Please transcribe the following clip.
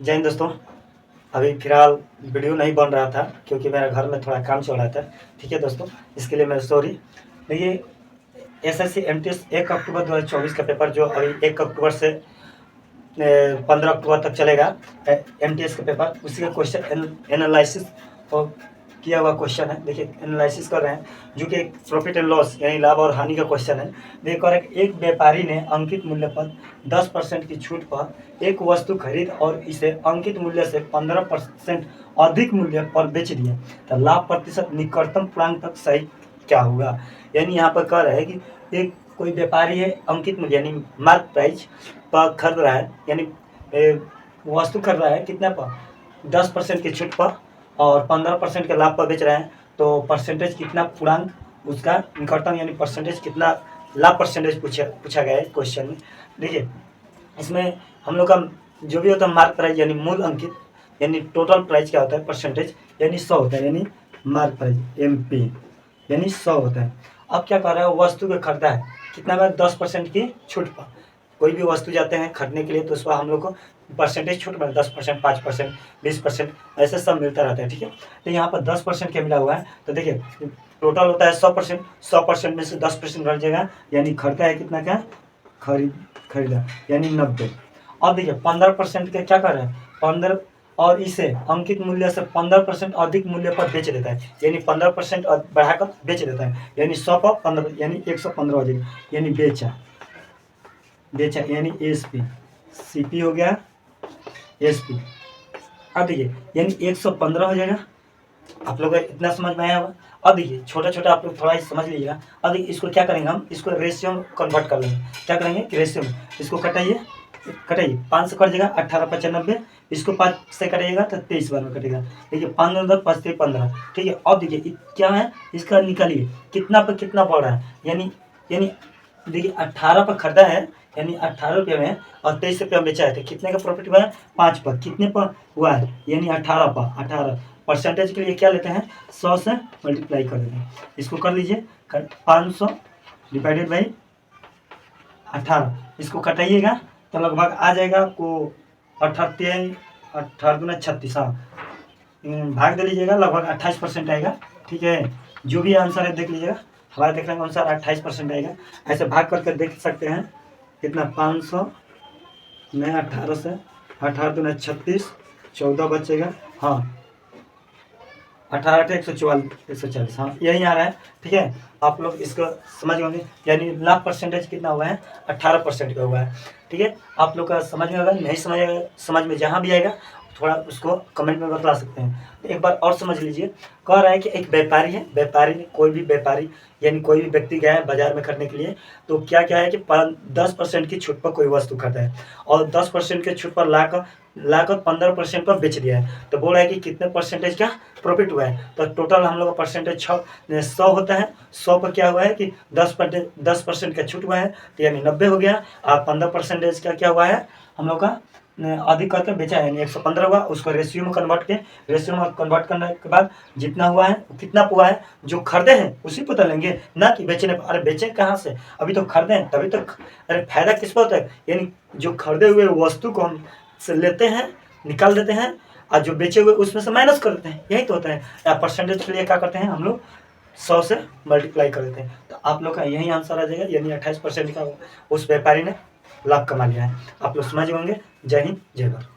जय हिंद दोस्तों। अभी फिलहाल वीडियो नहीं बन रहा था क्योंकि मेरे घर में थोड़ा काम चल रहा था। ठीक है दोस्तों, इसके लिए मैं सॉरी। देखिए, एसएससी एमटीएस 1 अक्टूबर 2024 का पेपर जो अभी 1 अक्टूबर से 15 अक्टूबर तक चलेगा, एमटीएस का पेपर, उसी का क्वेश्चन एनालिसिस और किया हुआ क्वेश्चन है। देखिए, एनालिसिस कर रहे हैं जो कि प्रॉफिट एंड लॉस यानी लाभ और हानि का क्वेश्चन है। देखिए, एक व्यापारी ने अंकित मूल्य पर 10% की छूट पर एक वस्तु खरीद और इसे अंकित मूल्य से 15% अधिक मूल्य पर बेच दिया, तो लाभ प्रतिशत निकटतम पूर्णांक तक सही क्या होगा। यानी यहाँ पर कह रहे हैं कि एक कोई व्यापारी है, अंकित मूल्य यानी मार्क प्राइस पर खरीद रहा है, यानी वस्तु खरीद रहा है कितना पर, 10% की छूट पर और 15% के लाभ पर बेच रहे हैं, तो परसेंटेज कितना पूर्णांक उसका निकटतम यानी परसेंटेज कितना लाभ परसेंटेज पूछा गया है क्वेश्चन में। देखिए, इसमें हम लोग का जो भी होता है मार्क प्राइस यानी मूल अंकित, यानी टोटल प्राइस क्या होता है परसेंटेज यानी 100 होता है, यानी मार्क प्राइस MP यानी 100 होता है। अब क्या कर रहा है, वस्तु को खरीदा है कितना में, 10% की छूट पर। कोई भी वस्तु जाते हैं खरीदने के लिए तो उस पर हम लोग को परसेंटेज छूट में 10%, 5%, 20% ऐसे सब मिलता रहता है। ठीक है, तो यहाँ पर 10% क्या मिला हुआ है, तो देखिए टोटल होता है 100%, 100% में से 10% घट जाएगा, यानी खरीदा है कितना का, खरीदा यानी 90। अब देखिए 15% का क्या कर रहा है, 15 और इसे अंकित मूल्य से 15% अधिक मूल्य पर बेच देता है, यानी 15% बढ़ाकर बेच देता है, यानी 100 पर 15 यानी 115 हो जाएगा, यानी बेचा यानी CP हो गया SP। अब देखिए यानी 115 हो जाएगा। आप लोग इतना समझ में आया होगा। अब देखिए छोटा छोटा आप लोग थोड़ा समझ लीजिएगा। अब देखिए इसको क्या करेंगे, हम इसको रेशियो में कन्वर्ट कर लेंगे। क्या करेंगे कि रेशियो में इसको कटाइए 5 से कट जाएगा 18×5 = 90, इसको 5 से कटिएगा तो 23 बार में कटेगा। देखिए 5 9 10 5 3 15। ठीक है, अब देखिए क्या है, इसका निकालिए कितना पर कितना बढ़ रहा है, यानी देखिए 18 पर खरीदा है यानी 18 रुपये में और 23 रुपये में बेचा है, तो कितने का प्रॉफिट हुआ है, 5 पर। कितने पर हुआ है, यानी 18 पर। 18 परसेंटेज के लिए क्या लेते हैं, 100 से मल्टीप्लाई कर देते हैं। इसको कर लीजिए 500 डिवाइडेड बाई 18, इसको कटाइएगा तो लगभग आ जाएगा आपको 18 18 36। हाँ, भाग दे लीजिएगा, लगभग 28% आएगा। ठीक है, जो भी आंसर है देख लीजिएगा, हमारे देखने के अनुसार 28% आएगा। ऐसे भाग करके देख सकते हैं कितना, 500 में 18 से 18 36, 14 बचेगा। हाँ, 18 144, हाँ यही आ रहा है। ठीक है, आप लोग इसको समझ होंगे, यानी लाभ परसेंटेज कितना हुआ है, 18% का हुआ है। ठीक है, आप लोग का समझ में आएगा, नहीं समझ में जहाँ भी आएगा थोड़ा उसको कमेंट में बतला सकते हैं। तो एक बार और समझ लीजिए। कह रहा है कि एक व्यापारी है, व्यापारी ने कोई भी व्यापारी यानी कोई भी व्यक्ति गया है बाजार में खरीदने के लिए, तो क्या क्या है कि 10% की छूट पर कोई वस्तु खरीदा है और 10% के छूट पर लाकर 15% पर बेच दिया है, तो बोल रहा है कि कितने परसेंटेज का प्रॉफिट हुआ है। तो टोटल हम लोग का परसेंटेज 100 होता है। 100 पर क्या हुआ है कि 10% का छूट हुआ है, तो यानी 90 हो गया। और 15% का क्या हुआ है, हम लोग का अधिक करके बेचा है, यानी 115 हुआ। उसको रेशियो में कन्वर्ट करने के बाद जितना हुआ है कितना हुआ है, जो खरीदे हैं उसी पता लेंगे, ना कि बेचने पर। अरे बेचे कहाँ से, अभी तो खरीदे हैं तभी तो। अरे फायदा किस पर होता है, यानी जो खरीदे हुए वस्तु को हम से लेते हैं, निकाल देते हैं, और जो बेचे हुए उसमें से माइनस कर देते हैं, यही तो होता है। या परसेंटेज के लिए क्या करते हैं हम लोग, 100 से मल्टीप्लाई कर देते हैं। तो आप लोग का यही आंसर आ जाएगा, यानी 28% का उस व्यापारी ने लाभ कमा लिया है। आप लोग समझ होंगे। जय हिंद, जय भारत।